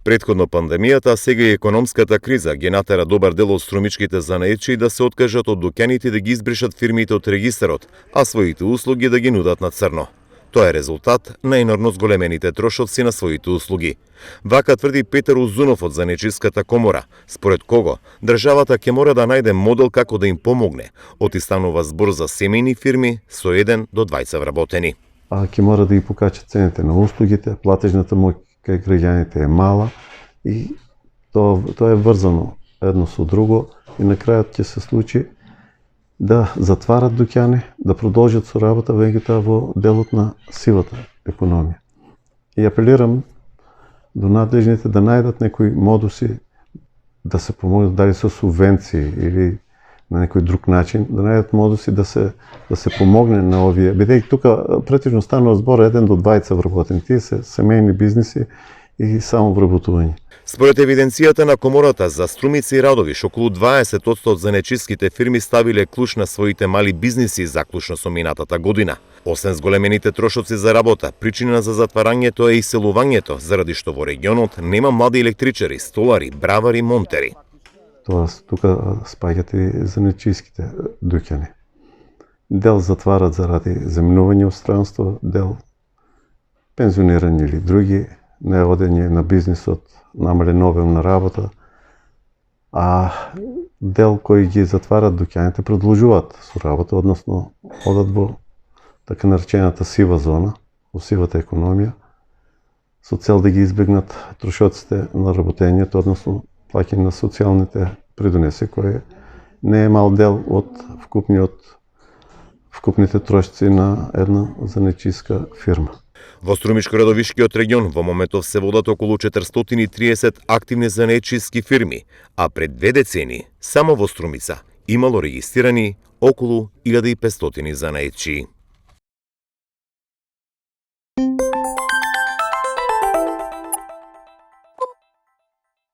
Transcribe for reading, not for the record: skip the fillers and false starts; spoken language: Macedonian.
Претходно пандемијата, а сега и економската криза ги натера добар дел од струмичките занаетчии да се откажат од дуќаните да ги избришат фирмите од регистарот, а своите услуги да ги нудат на црно. Тоа е резултат на енормно зголемените трошоци на своите услуги. Вака тврди Петар Узунов од Занечиската комора, според кого државата ќе мора да најде модел како да им помогне. Станува збор за семејни фирми со 1 до 20 вработени. Ќе мора да ги покачат цените на услугите, платежната моќ кај граѓаните е мала и тоа е врзано едно со друго и на крајот ќе се случи да затварат дуќани, да продолжат со работа веќе во делот на сивата економија. И апелирам до надлежните да најдат некои модуси да се помогнат, дали со субвенции или на некој друг начин, да најдат модуси да се помогне на овие, бидејќи тука претежно станува збор 1 до 20 вработени, тие се семејни бизниси и само вработување. Според евиденцијата на комората за Струмица и Радовиш, околу 20% од занечиските фирми ставиле клуч на своите мали бизниси заклучно со минатата година. Освен зголемените трошоци за работа, причина за затварањето е иселувањето, заради што во регионот нема млади електричари, столари, бравари, монтери. Тоа тука спаѓат и занечиските дуќани. Дел затварат заради заминување од странство, дел пензионирање или други, неодење на бизнисот, намален обем на работа, а дел кои ги затварат дуќаните продолжуваат со работа, односно одат во така наречената сива зона, во сивата економија, со цел да ги избегнат трошоците на работењето, односно плаќање на социјалните придонеси, кој не е мал дел од вкупните трошци на една занечиска фирма. Во Струмичко-Радовишкиот регион во моментов се водат околу 430 активни занечиски фирми, а пред 2 децени само во Струмица имало регистрирани околу 1500 занаетчии.